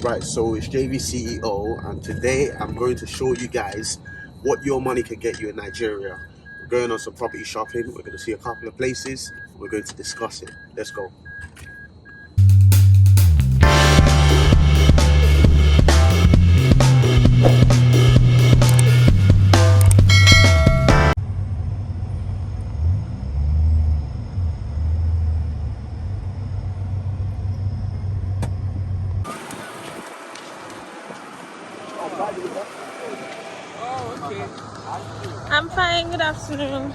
Right, so it's JVceo, and today I'm going to show you guys what your money can get you in Nigeria. We're going on some property shopping, we're going to see a couple of places, we're going to discuss it. Let's go. I'm fine, good afternoon.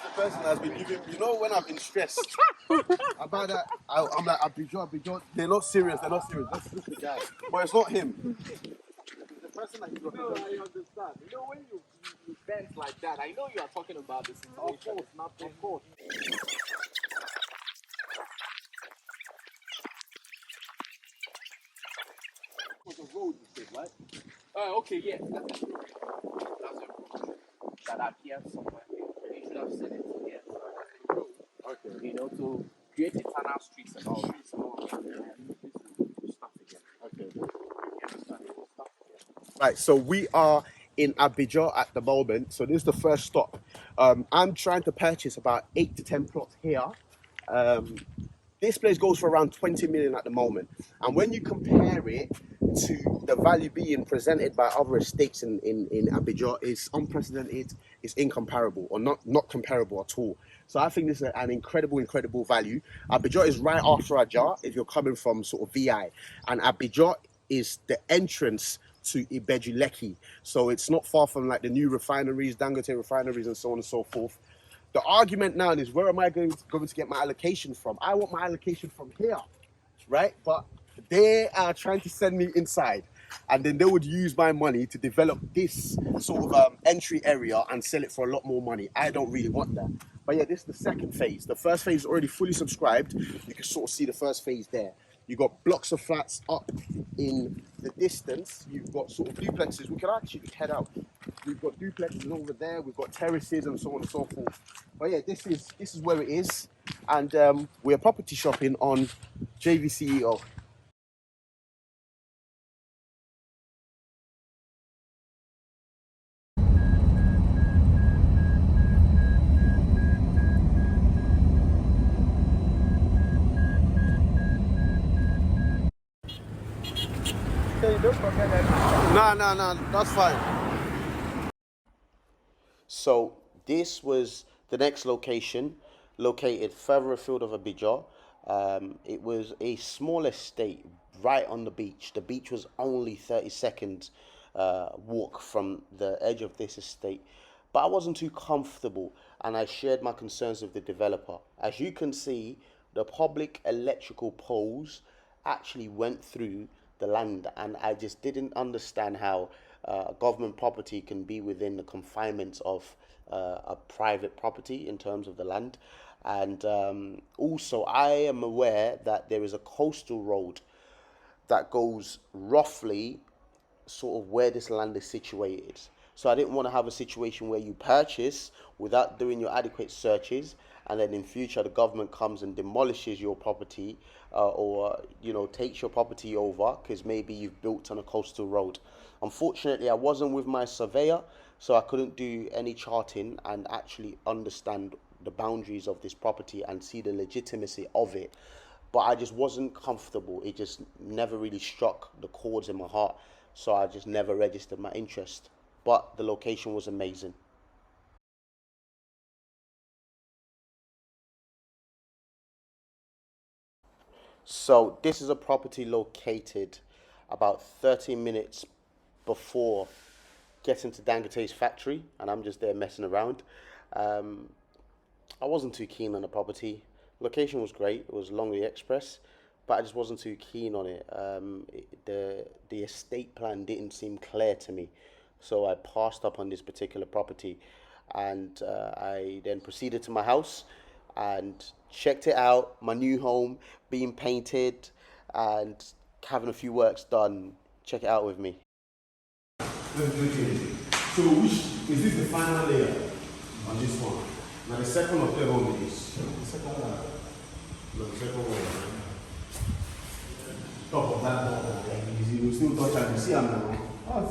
The person has been giving, when I've been stressed about that, I'm like, Abidjan, they're not serious, That's just the guy. But it's not him. The person that he's representing. I understand. When you vent like that, I know you are talking about the situation. Of course, not of course. For the road, you said, right? Okay, yes, that's it. That's it. That appears somewhere. You should have said it. Yes, that's the road. Okay. To create internal streets and all that. Start again. Okay. You understand? It will start again. Right, so we are in Abidjan at the moment. So this is the first stop. I'm trying to purchase about 8 to 10 plots here. Um, this place goes for around 20 million at the moment. And when you compare it to the value being presented by other estates in Abidjan, it's unprecedented, it's incomparable, or not comparable at all. So I think this is an incredible value. Abidjan is right after Ajah if you're coming from sort of VI. And Abidjan is the entrance to Ibejuleki. So it's not far from like the new refineries, Dangote refineries, and so on and so forth. The argument now is, where am I going to get my allocation from? I want my allocation from here, right? But they are trying to send me inside, and then they would use my money to develop this sort of entry area and sell it for a lot more money. I don't really want that. But yeah, this is the second phase. The first phase is already fully subscribed. You can sort of see the first phase there. You've got blocks of flats up in the distance. You've got sort of duplexes. We can actually head out. We've got duplexes over there. We've got terraces and so on and so forth. But yeah, this is where it is, and we're property shopping on JVceo. No, that's fine. So this was the next location, located further afield of Abidjan. It was a small estate right on the beach. The beach was only 30 seconds walk from the edge of this estate. But I wasn't too comfortable, and I shared my concerns with the developer. As you can see, the public electrical poles actually went through the land, and I just didn't understand how government property can be within the confinements of a private property in terms of the land. And also, I am aware that there is a coastal road that goes roughly sort of where this land is situated. So I didn't want to have a situation where you purchase without doing your adequate searches, and then in future the government comes and demolishes your property, or takes your property over because maybe you've built on a coastal road. Unfortunately, I wasn't with my surveyor, so I couldn't do any charting and actually understand the boundaries of this property and see the legitimacy of it. But I just wasn't comfortable. It just never really struck the chords in my heart, so I just never registered my interest. But the location was amazing. So this is a property located about 30 minutes before getting to Dangote's factory, and I'm just there messing around. Um, I wasn't too keen on the property. Location was great. It was along the express, but I just wasn't too keen on it. The estate plan didn't seem clear to me, so I passed up on this particular property, and I then proceeded to my house and checked it out. My new home being painted and having a few works done. Check it out with me. So which is this the final layer on this one? Now the second or third one is the second one. No, the second one. You still touch and you see him now. Okay.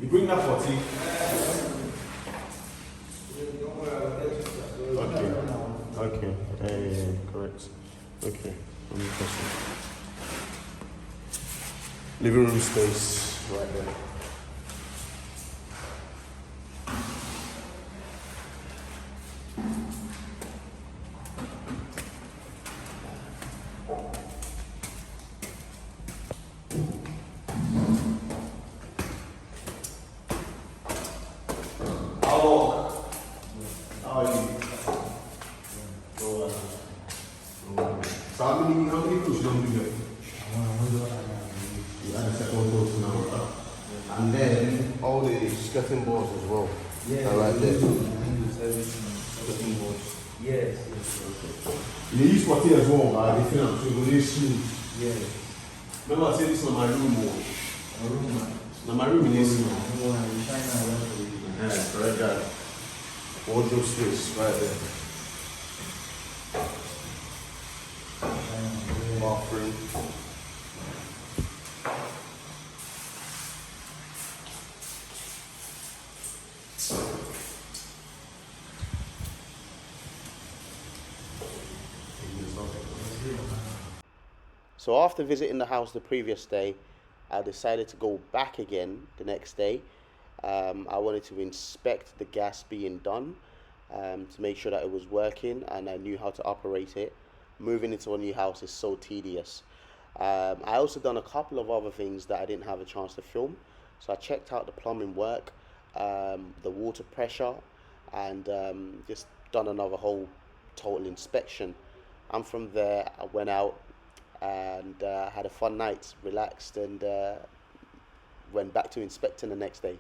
You bring that 40. Okay. Correct. Okay. Living room space right there. How are you? So how many cruise you don't do that? You had a second cruise now, right? And then all the skirting boards as well. Yeah, are right there. Skirting boards. Yes. You use 40 as well, right? They feel so you need smooth. Yes. Remember I said this is my room more. A room. Now my room is No, China. correct guy. Wardrobe space right there. Bathroom. So after visiting the house the previous day, I decided to go back again the next day. I wanted to inspect the gas being done to make sure that it was working and I knew how to operate it. Moving into a new house is so tedious. I also done a couple of other things that I didn't have a chance to film. So I checked out the plumbing work, the water pressure, and just done another whole total inspection. And from there, I went out and had a fun night, relaxed, and went back to inspecting the next day.